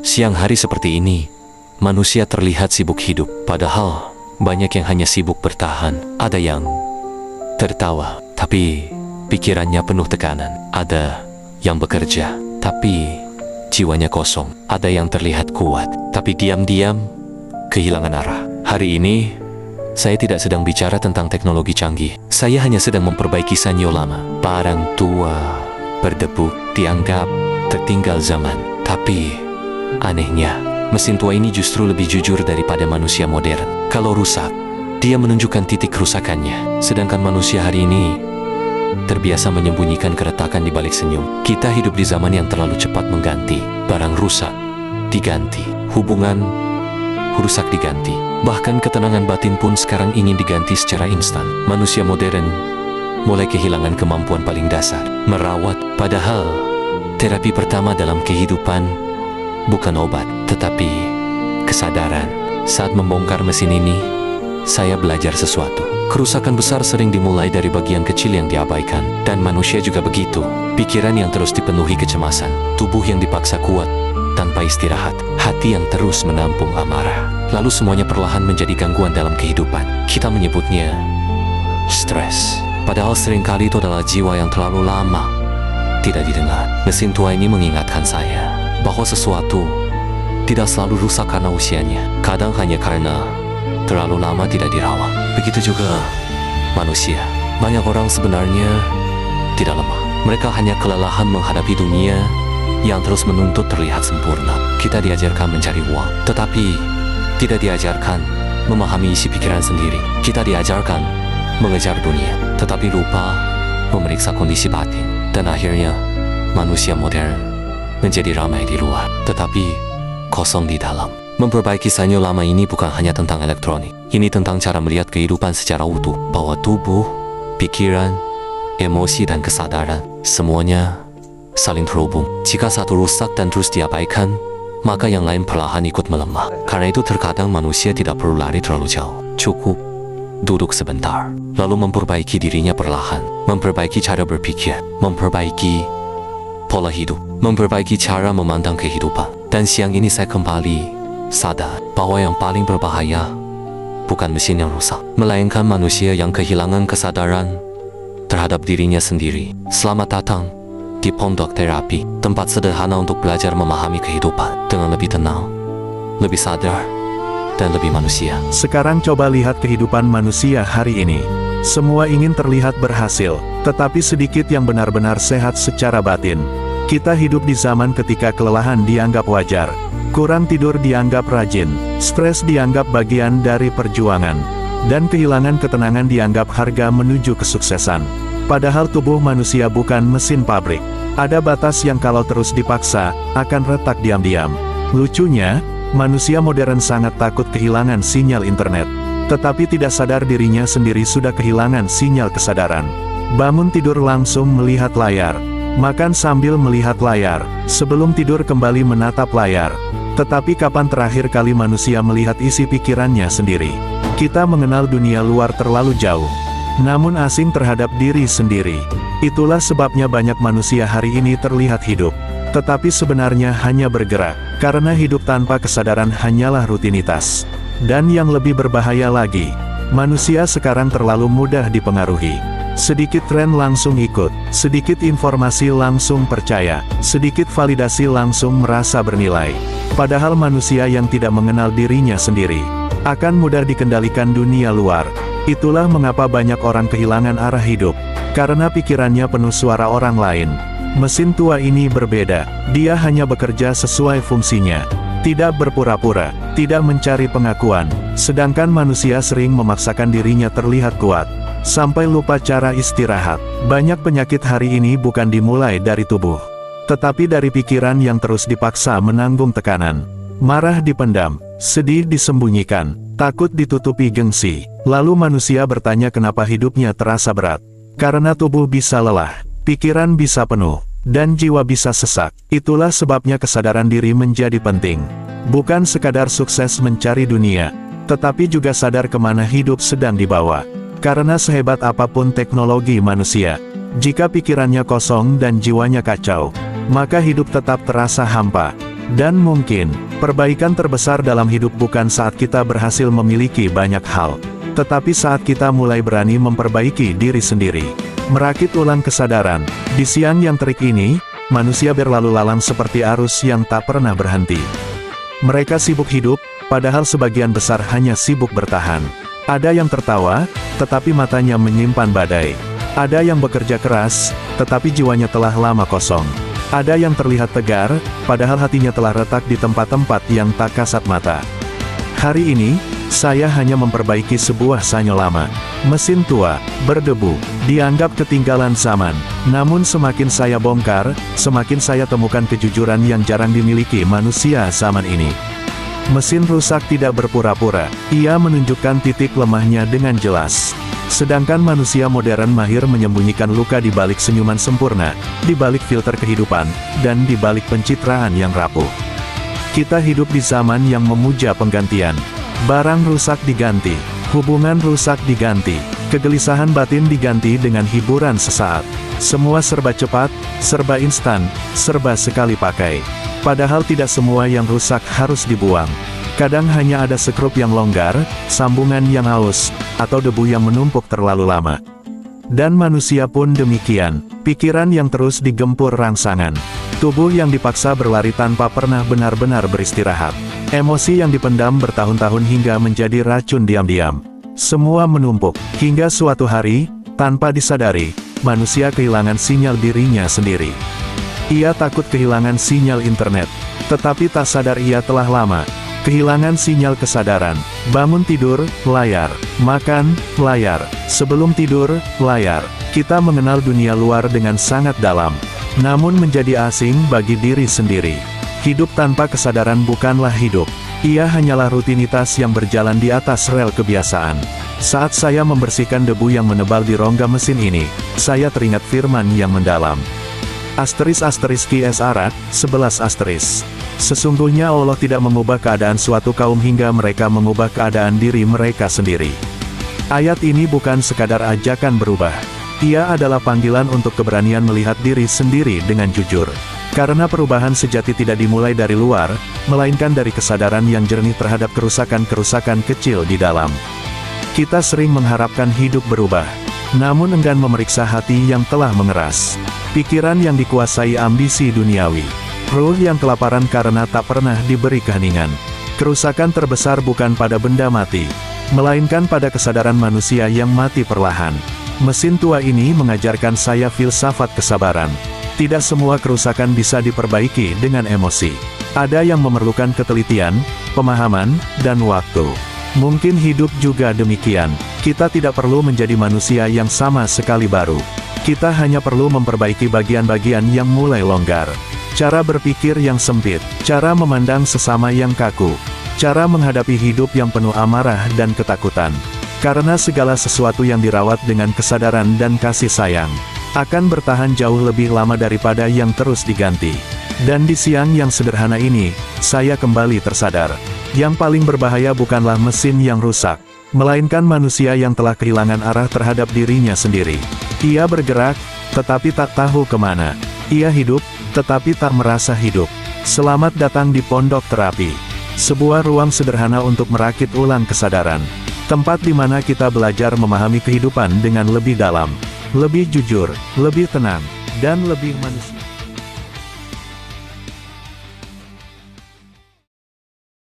Siang hari seperti ini, manusia terlihat sibuk hidup. Padahal, banyak yang hanya sibuk bertahan. Ada yang tertawa, tapi pikirannya penuh tekanan. Ada yang bekerja, tapi jiwanya kosong. Ada yang terlihat kuat, tapi diam-diam kehilangan arah. Hari ini, saya tidak sedang bicara tentang teknologi canggih. Saya hanya sedang memperbaiki sanyo lama. Barang tua, berdebu, dianggap tertinggal zaman. Tapi, anehnya, mesin tua ini justru lebih jujur daripada manusia modern. Kalau rusak, dia menunjukkan titik kerusakannya. Sedangkan manusia hari ini terbiasa menyembunyikan keretakan di balik senyum. Kita hidup di zaman yang terlalu cepat mengganti. Barang rusak, diganti. Hubungan rusak diganti. Bahkan ketenangan batin pun sekarang ingin diganti secara instan. Manusia modern mulai kehilangan kemampuan paling dasar, merawat. Padahal, terapi pertama dalam kehidupan bukan obat, tetapi kesadaran. Saat membongkar mesin ini, saya belajar sesuatu. Kerusakan besar sering dimulai dari bagian kecil yang diabaikan. Dan manusia juga begitu. Pikiran yang terus dipenuhi kecemasan, tubuh yang dipaksa kuat tanpa istirahat, hati yang terus menampung amarah. Lalu semuanya perlahan menjadi gangguan dalam kehidupan. Kita menyebutnya stres. Padahal seringkali itu adalah jiwa yang terlalu lama tidak didengar. Mesin tua ini mengingatkan saya bahwa sesuatu tidak selalu rusak karena usianya. Kadang hanya karena terlalu lama tidak dirawat. Begitu juga manusia. Banyak orang sebenarnya tidak lemah. Mereka hanya kelelahan menghadapi dunia yang terus menuntut terlihat sempurna. Kita diajarkan mencari uang, tetapi tidak diajarkan memahami isi pikiran sendiri. Kita diajarkan mengejar dunia, tetapi lupa memeriksa kondisi batin. Dan akhirnya, manusia modern menjadi ramai di luar, tetapi kosong di dalam. Memperbaiki sanyo lama ini bukan hanya tentang elektronik. Ini tentang cara melihat kehidupan secara utuh, bahwa tubuh, pikiran, emosi, dan kesadaran semuanya saling terhubung. Jika satu rusak dan terus diabaikan, maka yang lain perlahan ikut melemah. Karena itu terkadang manusia tidak perlu lari terlalu jauh. Cukup duduk sebentar, lalu memperbaiki dirinya perlahan. Memperbaiki cara berpikir, memperbaiki pola hidup, memperbaiki cara memandang kehidupan. Dan siang ini saya kembali sadar bahwa yang paling berbahaya bukan mesin yang rusak, melainkan manusia yang kehilangan kesadaran terhadap dirinya sendiri. Selamat datang di Pondok Terapi, tempat sederhana untuk belajar memahami kehidupan dengan lebih tenang, lebih sadar, dan lebih manusia. Sekarang coba lihat kehidupan manusia hari ini. Semua ingin terlihat berhasil, tetapi sedikit yang benar-benar sehat secara batin. Kita hidup di zaman ketika kelelahan dianggap wajar, kurang tidur dianggap rajin, stres dianggap bagian dari perjuangan, dan kehilangan ketenangan dianggap harga menuju kesuksesan. Padahal tubuh manusia bukan mesin pabrik. Ada batas yang kalau terus dipaksa, akan retak diam-diam. Lucunya, manusia modern sangat takut kehilangan sinyal internet. Tetapi tidak sadar dirinya sendiri sudah kehilangan sinyal kesadaran. Bangun tidur langsung melihat layar. Makan sambil melihat layar. Sebelum tidur kembali menatap layar. Tetapi kapan terakhir kali manusia melihat isi pikirannya sendiri? Kita mengenal dunia luar terlalu jauh, namun asing terhadap diri sendiri. Itulah sebabnya banyak manusia hari ini terlihat hidup, tetapi sebenarnya hanya bergerak, karena hidup tanpa kesadaran hanyalah rutinitas. Dan yang lebih berbahaya lagi, manusia sekarang terlalu mudah dipengaruhi. Sedikit tren langsung ikut, sedikit informasi langsung percaya, sedikit validasi langsung merasa bernilai. Padahal manusia yang tidak mengenal dirinya sendiri, akan mudah dikendalikan dunia luar. Itulah mengapa banyak orang kehilangan arah hidup, karena pikirannya penuh suara orang lain. Mesin tua ini berbeda, dia hanya bekerja sesuai fungsinya. Tidak berpura-pura, tidak mencari pengakuan, sedangkan manusia sering memaksakan dirinya terlihat kuat, sampai lupa cara istirahat. Banyak penyakit hari ini bukan dimulai dari tubuh, tetapi dari pikiran yang terus dipaksa menanggung tekanan. Marah dipendam, sedih disembunyikan, takut ditutupi gengsi. Lalu manusia bertanya kenapa hidupnya terasa berat. Karena tubuh bisa lelah, pikiran bisa penuh, dan jiwa bisa sesak. Itulah sebabnya kesadaran diri menjadi penting. Bukan sekadar sukses mencari dunia, tetapi juga sadar kemana hidup sedang dibawa. Karena sehebat apapun teknologi manusia, jika pikirannya kosong dan jiwanya kacau, maka hidup tetap terasa hampa. Dan mungkin, perbaikan terbesar dalam hidup bukan saat kita berhasil memiliki banyak hal, tetapi saat kita mulai berani memperbaiki diri sendiri. Merakit ulang kesadaran. Di siang yang terik ini, manusia berlalu lalang seperti arus yang tak pernah berhenti. Mereka sibuk hidup, padahal sebagian besar hanya sibuk bertahan. Ada yang tertawa, tetapi matanya menyimpan badai. Ada yang bekerja keras, tetapi jiwanya telah lama kosong. Ada yang terlihat tegar, padahal hatinya telah retak di tempat-tempat yang tak kasat mata. Hari ini, saya hanya memperbaiki sebuah sanyo lama. Mesin tua, berdebu, dianggap ketinggalan zaman. Namun semakin saya bongkar, semakin saya temukan kejujuran yang jarang dimiliki manusia zaman ini. Mesin rusak tidak berpura-pura, ia menunjukkan titik lemahnya dengan jelas. Sedangkan manusia modern mahir menyembunyikan luka di balik senyuman sempurna, di balik filter kehidupan, dan di balik pencitraan yang rapuh. Kita hidup di zaman yang memuja penggantian. Barang rusak diganti, hubungan rusak diganti, kegelisahan batin diganti dengan hiburan sesaat. Semua serba cepat, serba instan, serba sekali pakai. Padahal tidak semua yang rusak harus dibuang. Kadang hanya ada sekrup yang longgar, sambungan yang halus, atau debu yang menumpuk terlalu lama. Dan manusia pun demikian, pikiran yang terus digempur rangsangan. Tubuh yang dipaksa berlari tanpa pernah benar-benar beristirahat. Emosi yang dipendam bertahun-tahun hingga menjadi racun diam-diam. Semua menumpuk, hingga suatu hari, tanpa disadari, manusia kehilangan sinyal dirinya sendiri. Ia takut kehilangan sinyal internet, tetapi tak sadar ia telah lama kehilangan sinyal kesadaran. Bangun tidur, layar. Makan, layar. Sebelum tidur, layar. Kita mengenal dunia luar dengan sangat dalam, namun menjadi asing bagi diri sendiri. Hidup tanpa kesadaran bukanlah hidup. Ia hanyalah rutinitas yang berjalan di atas rel kebiasaan. Saat saya membersihkan debu yang menebal di rongga mesin ini, saya teringat firman yang mendalam. **QSR 11** Sesungguhnya Allah tidak mengubah keadaan suatu kaum hingga mereka mengubah keadaan diri mereka sendiri. Ayat ini bukan sekadar ajakan berubah. Ia adalah panggilan untuk keberanian melihat diri sendiri dengan jujur. Karena perubahan sejati tidak dimulai dari luar, melainkan dari kesadaran yang jernih terhadap kerusakan-kerusakan kecil di dalam. Kita sering mengharapkan hidup berubah, namun enggan memeriksa hati yang telah mengeras. Pikiran yang dikuasai ambisi duniawi. Ruh yang kelaparan karena tak pernah diberi keheningan. Kerusakan terbesar bukan pada benda mati, melainkan pada kesadaran manusia yang mati perlahan. Mesin tua ini mengajarkan saya filsafat kesabaran. Tidak semua kerusakan bisa diperbaiki dengan emosi. Ada yang memerlukan ketelitian, pemahaman, dan waktu. Mungkin hidup juga demikian. Kita tidak perlu menjadi manusia yang sama sekali baru. Kita hanya perlu memperbaiki bagian-bagian yang mulai longgar. Cara berpikir yang sempit, cara memandang sesama yang kaku, cara menghadapi hidup yang penuh amarah dan ketakutan. Karena segala sesuatu yang dirawat dengan kesadaran dan kasih sayang, akan bertahan jauh lebih lama daripada yang terus diganti. Dan di siang yang sederhana ini, saya kembali tersadar. Yang paling berbahaya bukanlah mesin yang rusak, melainkan manusia yang telah kehilangan arah terhadap dirinya sendiri. Ia bergerak, tetapi tak tahu kemana. Ia hidup, tetapi tak merasa hidup. Selamat datang di Pondok Terapi. Sebuah ruang sederhana untuk merakit ulang kesadaran. Tempat di mana kita belajar memahami kehidupan dengan lebih dalam, lebih jujur, lebih tenang, dan lebih manusia.